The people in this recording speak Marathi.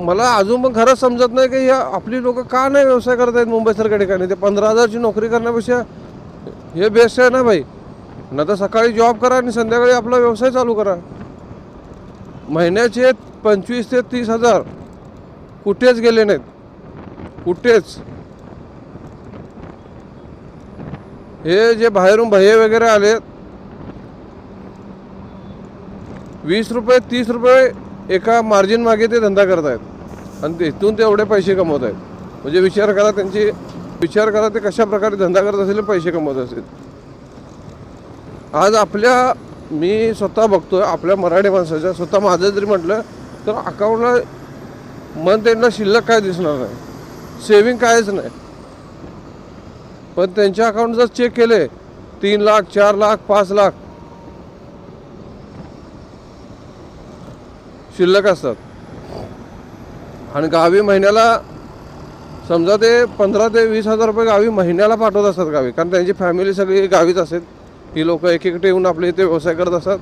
मला अजून पण खरंच समजत नाही की आपली लोक का नाही व्यवसाय करत आहेत मुंबईसारख्या ठिकाणी. ते 15,000ची नोकरी करण्यापेक्षा हे बेस्ट आहे ना भाई. ना तर सकाळी जॉब करा आणि संध्याकाळी आपला व्यवसाय चालू करा. महिन्याचे 25,000 ते 30,000 कुठेच गेले नाहीत, कुठेच. हे जे बाहेरून भैये वगैरे आले, 20 रुपये 30 रुपये एका मार्जिन मागे ते धंदा करत आहेत आणि तिथून ते एवढे पैसे कमवत आहेत. म्हणजे विचार करा ते कशा प्रकारे धंदा करत असेल, पैसे कमवत असेल. आज मी स्वतः बघतोय आपल्या मराठी माणसाच्या, स्वतः माझं जरी म्हटलं तर अकाउंटला मंथ एंडला शिल्लक काय दिसणार नाही, सेविंग कायच नाही. पण त्यांच्या अकाउंट जर चेक केले 3 लाख 4 लाख 5 लाख शिल्लक असतात. आणि गावी महिन्याला समजा ते 15,000 ते 20,000 रुपये गावी महिन्याला पाठवत असतात गावी, कारण त्यांची फॅमिली सगळी गावीच असेल. ही लोक एक येऊन आपल्या इथे व्यवसाय करत असतात.